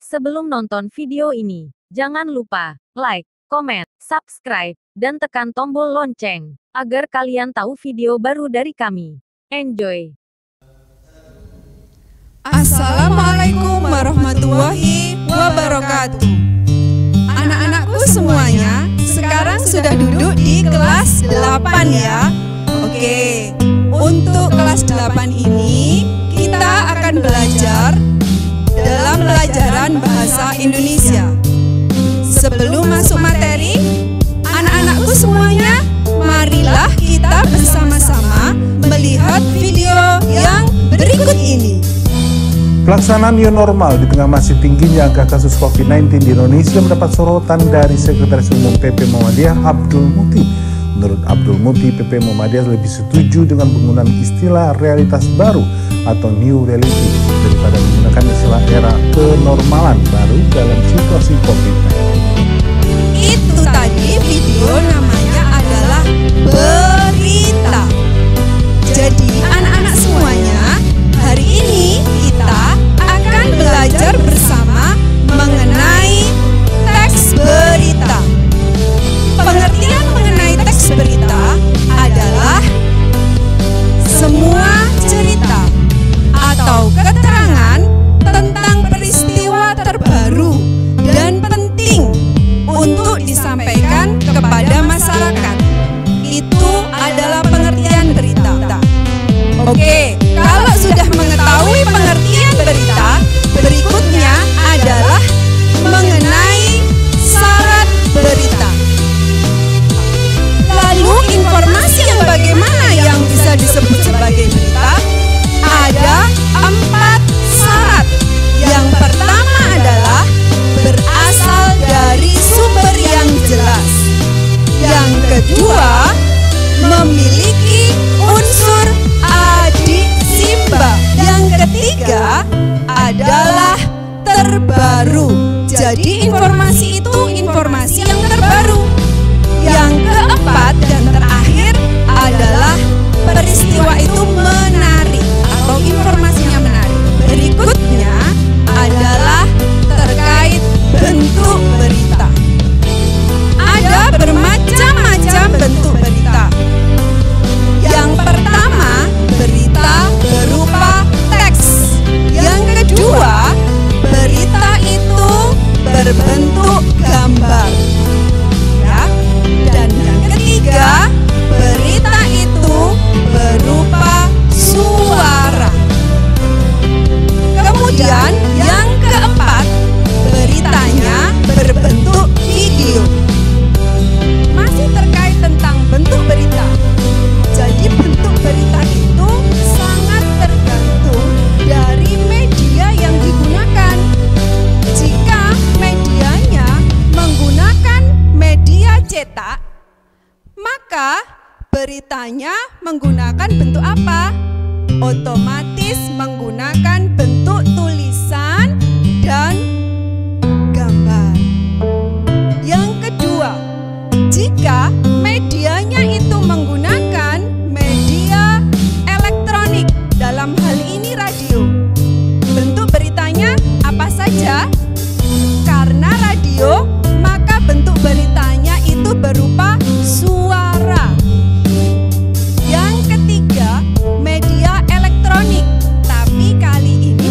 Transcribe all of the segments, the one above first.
Sebelum nonton video ini, jangan lupa like, komen, subscribe, dan tekan tombol lonceng, agar kalian tahu video baru dari kami. Enjoy! Assalamualaikum warahmatullahi wabarakatuh. Anak-anakku semuanya, sekarang sudah duduk di kelas 8 ya. Oke, untuk kelas 8 ini kita akan belajar dalam pelajaran bahasa Indonesia. Sebelum masuk materi, anak-anakku semuanya, marilah kita bersama-sama melihat video yang berikut ini. Pelaksanaan new normal di tengah masih tingginya angka kasus COVID-19 di Indonesia mendapat sorotan dari Sekretaris Umum PP Muhammadiyah Abdul Muti. Menurut Abdul Muti, PP Muhammadiyah lebih setuju dengan penggunaan istilah realitas baru atau new reality daripada menggunakan istilah era kenormalan baru dalam situasi COVID-19. Itu tadi video namanya adalah berita. Jadi anak-anak semuanya, hari ini kita akan belajar bersama mengenai teks berita. Pengertian mengenai teks berita adalah semua cerita atau keterangan tentang peristiwa terbaru dan penting untuk disampaikan kepada masyarakat. Itu adalah pengertian berita. Oke, kalau sudah mengetahui pengertian berita, berikutnya adalah mengenai syarat berita. Lalu informasi yang bagaimana yang bisa disebut sebagai berita? Ada 4 syarat. Yang pertama adalah berasal dari sumber yang jelas. Yang kedua, memiliki unsur adisimbang. Yang ketiga adalah terbaru. Jadi informasi itu informasi yang terbaru. Yang keempat dan terakhir adalah peristiwa itu menarik atau informasinya menarik. Berikutnya adalah terkait bentuk berita. Ada bermacam-macam bentuk berita. Yang pertama, berita berupa teks. Yang kedua, berita itu berbentuk gambar. Ya. Dan yang ketiga, berita itu berupa suara. Kemudian yang keempat, beritanya berbentuk video. Masih terkait tentang bentuk berita. Jadi bentuk berita itu sangat tergantung dari media yang digunakan. Jika medianya menggunakan media cetak, maka beritanya menggunakan bentuk apa? Otomatis menggunakan bentuk tulisan dan gambar. Yang kedua, jika medianya itu menggunakan media elektronik, dalam hal ini radio, bentuk beritanya apa saja? Karena radio, maka bentuk beritanya itu berupa suara. Yang ketiga, media elektronik, tapi kali ini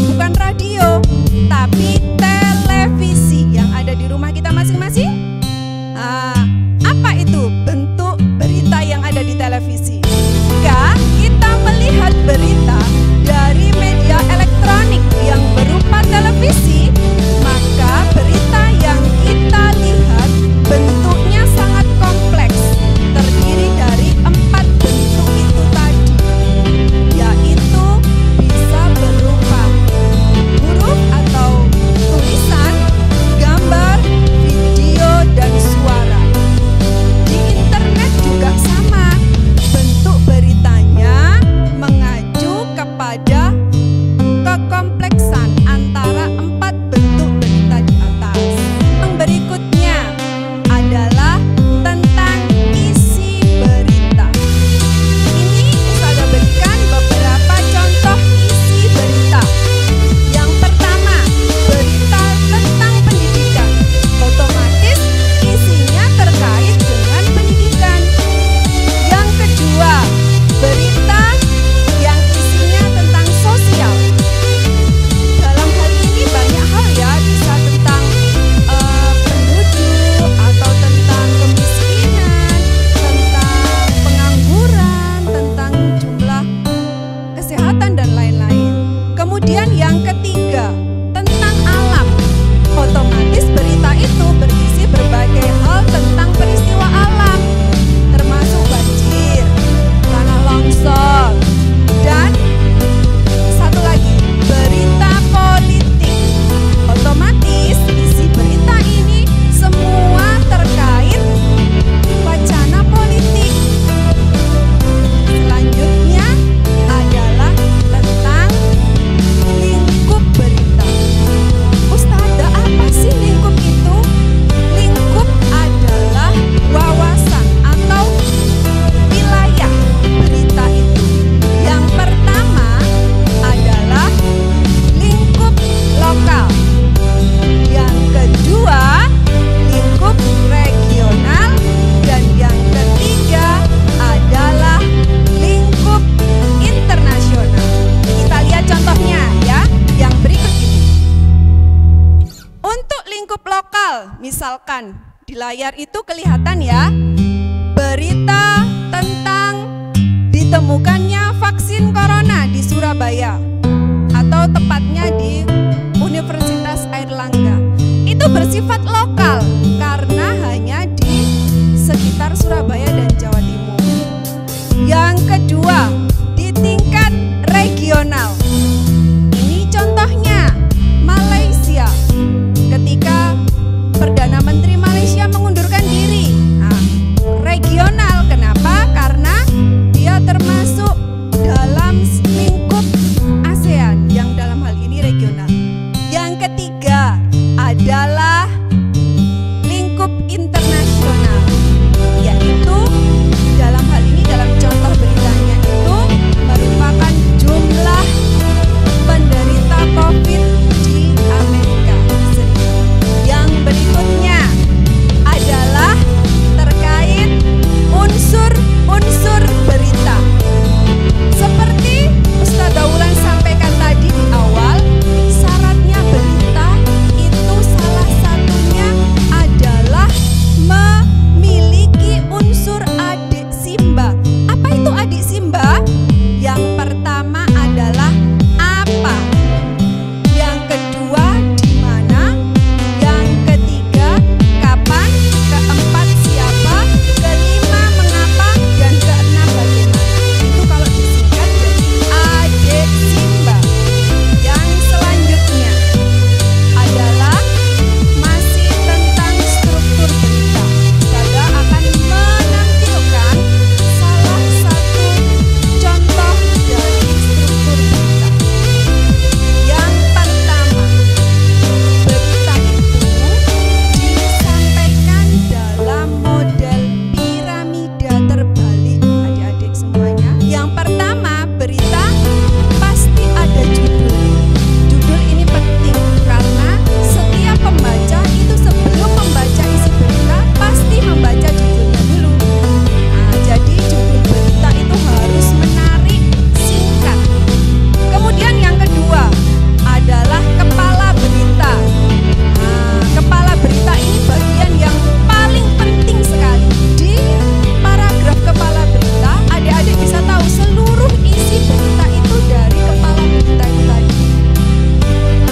lingkup lokal, misalkan di layar itu kelihatan ya, berita tentang ditemukannya vaksin corona di Surabaya atau tepatnya di Universitas Airlangga. Itu bersifat lokal karena hanya di sekitar Surabaya dan Jawa Timur. Yang kedua, di tingkat regional. Ini contohnya Malaysia. Ketika Perdana Menteri Malaysia mengundurkan diri. Nah, regional kenapa? Karena dia termasuk dalam lingkup ASEAN yang dalam hal ini regional. Yang ketiga adalah lingkup internasional, yaitu dalam hal ini dalam contoh beritanya itu merupakan jumlah penderita COVID di Amerika Serikat. Yang berikutnya adalah terkait unsur-unsur berita. Seperti Ustazah Wulan sampaikan tadi di awal, syaratnya berita itu salah satunya adalah memiliki unsur adik simba. Apa itu adik simba? Yang pertama adalah apa, yang kedua di mana, yang ketiga kapan, keempat siapa, kelima mengapa, dan keenam bagaimana. Itu kalau disingkat jadi adik simba. Yang selanjutnya adalah masih tentang struktur berita. Saya akan menampilkan salah satu contoh dari struktur berita. Yang pertama, berita itu disampaikan dalam model piramida terbalik, adik-adik semuanya. Yang pertama, berita pasti ada judul. Judul ini penting karena setiap pembaca itu sebelum membaca isi berita pasti membaca judulnya dulu. Nah, jadi judul berita itu harus menarik, singkat. Kemudian yang kedua adalah kepala berita. Nah, kepala berita ini bagian yang paling penting sekali. Di paragraf kepala berita, adik-adik bisa tahu seluruh isi berita itu dari kepala berita itu tadi.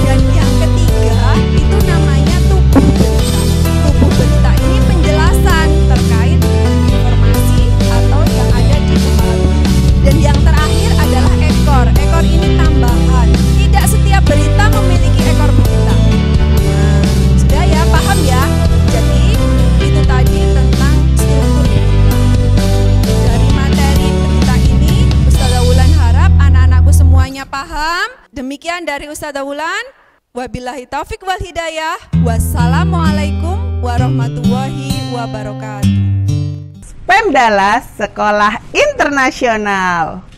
Dan yang ketiga itu namanya tubuh berita. Tubuh berita ini penjelasan terkait informasi atau yang ada di kepala berita. Dan yang terakhir adalah ekor. Ekor ini tambahan. Tidak setiap berita memiliki ekor berita. Nah, sudah ya, paham ya? Jadi itu tadi tentang struktur berita. Dari materi berita ini, Ustazah Wulan harap anak-anakku semuanya paham. Demikian dari Ustazah Wulan. Wabillahi taufik wal hidayah. Wassalamualaikum warahmatullahi wabarakatuh. Pemdalas Sekolah Internasional.